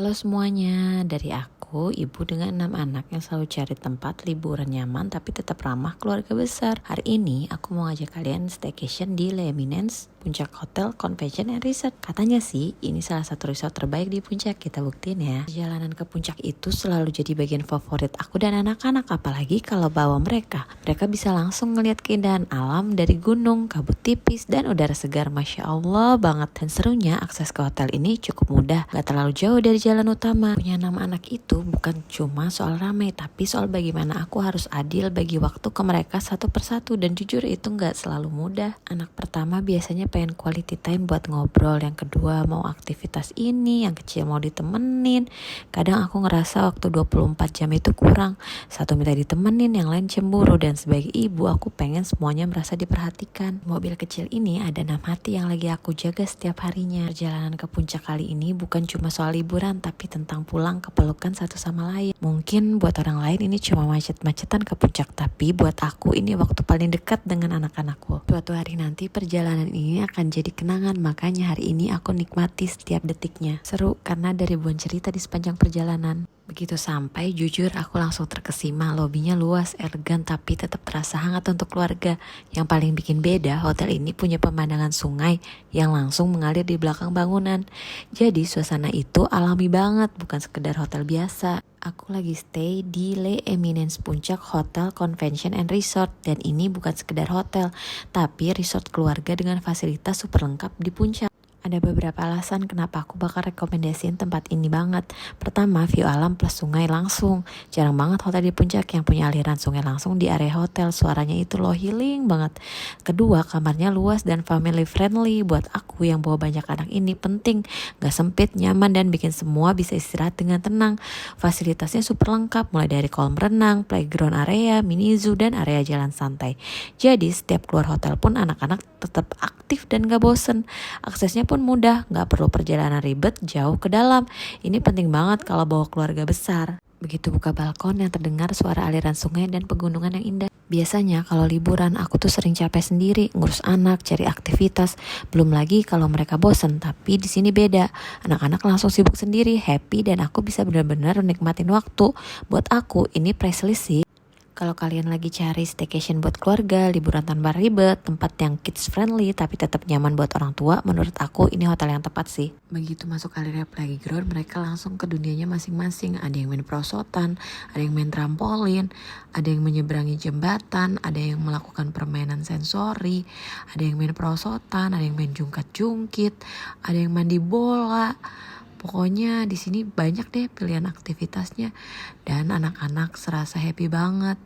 Halo semuanya, dari aku, ibu dengan 6 anak yang selalu cari tempat liburan nyaman tapi tetap ramah keluarga besar. Hari ini aku mau ngajak kalian staycation di Le Eminence, Puncak Hotel Convention and Resort. Katanya sih, ini salah satu resort terbaik di Puncak, kita buktiin ya. Perjalanan ke Puncak itu selalu jadi bagian favorit aku dan anak-anak, apalagi kalau bawa mereka. Mereka bisa langsung ngeliat keindahan alam dari gunung, kabut tipis, dan udara segar, Masya Allah banget. Dan serunya, akses ke hotel ini cukup mudah, gak terlalu jauh dari jalan utama. Punya 6 anak itu bukan cuma soal ramai, tapi soal bagaimana aku harus adil bagi waktu ke mereka satu persatu. Dan jujur itu gak selalu mudah. Anak pertama biasanya pengen quality time buat ngobrol, yang kedua mau aktivitas ini, yang kecil mau ditemenin. Kadang aku ngerasa waktu 24 jam itu kurang. Satu minta ditemenin, yang lain cemburu. Dan sebagai ibu aku pengen semuanya merasa diperhatikan. Mobil kecil ini ada 6 hati yang lagi aku jaga setiap harinya. Perjalanan ke puncak kali ini bukan cuma soal liburan, tapi tentang pulang ke pelukan satu sama lain. Mungkin buat orang lain ini cuma macet-macetan ke puncak, tapi buat aku ini waktu paling dekat dengan anak-anakku. Suatu hari nanti perjalanan ini akan jadi kenangan, makanya hari ini aku nikmati setiap detiknya. Seru karena ada ribuan cerita di sepanjang perjalanan. Begitu sampai, jujur aku langsung terkesima. Lobinya luas, elegan, tapi tetap terasa hangat untuk keluarga. Yang paling bikin beda, hotel ini punya pemandangan sungai yang langsung mengalir di belakang bangunan. Jadi suasana itu alami banget, bukan sekedar hotel biasa. Aku lagi stay di Le Eminence Puncak Hotel Convention and Resort, dan ini bukan sekedar hotel, tapi resort keluarga dengan fasilitas super lengkap di puncak. Ada beberapa alasan kenapa aku bakal rekomendasiin tempat ini banget. Pertama, view alam plus sungai langsung. Jarang banget hotel di puncak yang punya aliran sungai langsung di area hotel. Suaranya itu loh healing banget. Kedua, kamarnya luas dan family friendly. Buat aku yang bawa banyak anak ini penting. Gak sempit, nyaman, dan bikin semua bisa istirahat dengan tenang. Fasilitasnya super lengkap, mulai dari kolam renang, playground area, mini zoo, dan area jalan santai. Jadi setiap keluar hotel pun anak-anak tetap aktif dan gak bosen. Aksesnya pun mudah, gak perlu perjalanan ribet jauh ke dalam. Ini penting banget kalau bawa keluarga besar. Begitu buka balkon yang terdengar suara aliran sungai dan pegunungan yang indah. Biasanya kalau liburan aku tuh sering capek sendiri, ngurus anak, cari aktivitas. Belum lagi kalau mereka bosen, tapi di sini beda. Anak-anak langsung sibuk sendiri, happy, dan aku bisa benar-benar nikmatin waktu. Buat aku ini priceless sih. Kalau kalian lagi cari staycation buat keluarga, liburan tanpa ribet, tempat yang kids friendly tapi tetap nyaman buat orang tua, menurut aku ini hotel yang tepat sih. Begitu masuk area playground, mereka langsung ke dunianya masing-masing. Ada yang main perosotan, ada yang main trampolin, ada yang menyeberangi jembatan, ada yang melakukan permainan sensori, ada yang main perosotan, ada yang main jungkat-jungkit, ada yang mandi bola. Pokoknya di sini banyak deh pilihan aktivitasnya, dan anak-anak serasa happy banget.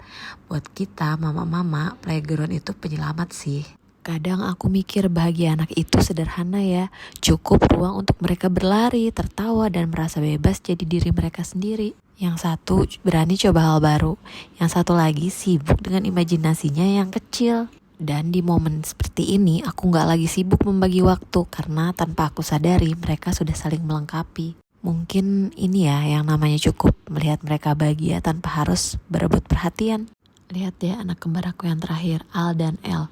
Buat kita mama-mama, playground itu penyelamat sih. Kadang aku mikir bahagia anak itu sederhana ya. Cukup ruang untuk mereka berlari, tertawa, dan merasa bebas jadi diri mereka sendiri. Yang satu berani coba hal baru, yang satu lagi sibuk dengan imajinasinya yang kecil. Dan di momen seperti ini aku gak lagi sibuk membagi waktu, karena tanpa aku sadari mereka sudah saling melengkapi. Mungkin ini ya yang namanya cukup, melihat mereka bahagia tanpa harus berebut perhatian. Lihat deh anak kembar aku yang terakhir, Al dan El.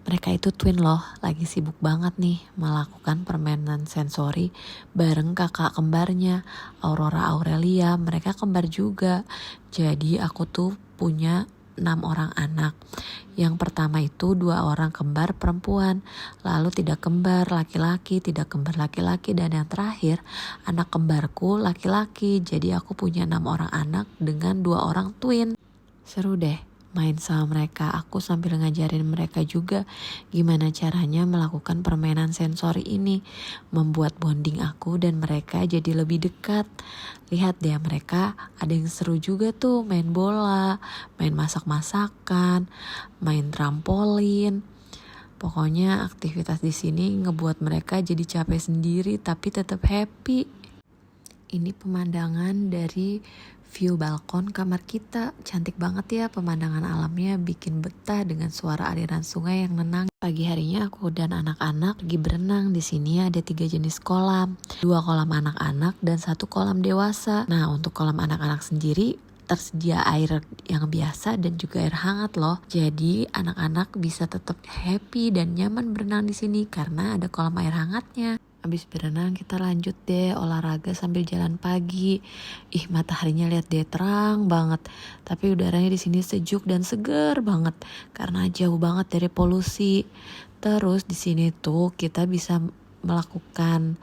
Mereka itu twin loh, lagi sibuk banget nih melakukan permainan sensori bareng kakak kembarnya, Aurora Aurelia. Mereka kembar juga. Jadi aku tuh punya 6 orang anak. Yang pertama itu 2 orang kembar perempuan, lalu tidak kembar laki-laki, tidak kembar laki-laki, dan yang terakhir anak kembarku laki-laki. Jadi aku punya 6 orang anak dengan 2 orang twin. Seru deh main sama mereka. Aku sambil ngajarin mereka juga gimana caranya melakukan permainan sensori ini, membuat bonding aku dan mereka jadi lebih dekat. Lihat deh mereka ada yang seru juga tuh, main bola, main masak-masakan, main trampolin. Pokoknya aktivitas di sini ngebuat mereka jadi capek sendiri tapi tetap happy. Ini pemandangan dari view balkon kamar kita. Cantik banget ya pemandangan alamnya, bikin betah dengan suara aliran sungai yang nenang. Pagi harinya aku dan anak-anak pergi berenang. Di sini ada 3 jenis kolam. 2 kolam anak-anak dan 1 kolam dewasa. Nah, untuk kolam anak-anak sendiri tersedia air yang biasa dan juga air hangat loh. Jadi anak-anak bisa tetap happy dan nyaman berenang di sini karena ada kolam air hangatnya. Abis berenang kita lanjut deh olahraga sambil jalan pagi. Ih, mataharinya lihat deh terang banget. Tapi udaranya di sini sejuk dan seger banget karena jauh banget dari polusi. Terus di sini tuh kita bisa melakukan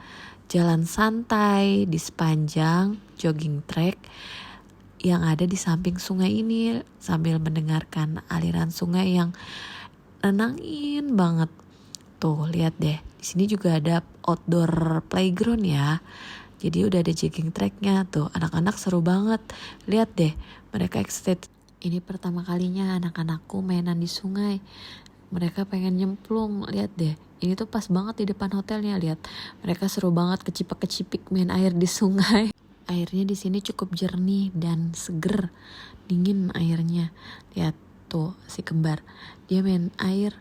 jalan santai di sepanjang jogging track yang ada di samping sungai ini sambil mendengarkan aliran sungai yang nenangin banget. Tuh, lihat deh. Di sini juga ada outdoor playground ya. Jadi udah ada jogging tracknya tuh. Anak-anak seru banget. Lihat deh, mereka excited. Ini pertama kalinya anak-anakku mainan di sungai. Mereka pengen nyemplung. Lihat deh, ini tuh pas banget di depan hotelnya. Lihat, mereka seru banget kecipik-kecipik main air di sungai. Airnya di sini cukup jernih dan seger, dingin airnya. Lihat tuh si kembar, dia main air.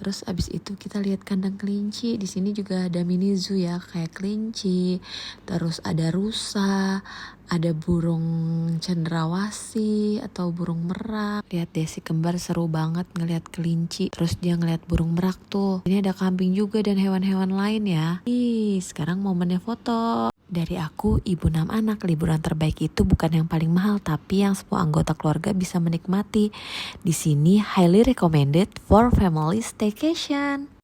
Terus abis itu kita lihat kandang kelinci. Di sini juga ada mini zoo ya, kayak kelinci. Terus ada rusa, ada burung cendrawasih atau burung merak. Lihat deh si kembar seru banget ngelihat kelinci. Terus dia ngelihat burung merak tuh. Ini ada kambing juga dan hewan-hewan lain ya. Ih, sekarang momennya foto. Dari aku, ibu 6 anak, liburan terbaik itu bukan yang paling mahal, tapi yang semua anggota keluarga bisa menikmati. Di sini highly recommended for family staycation.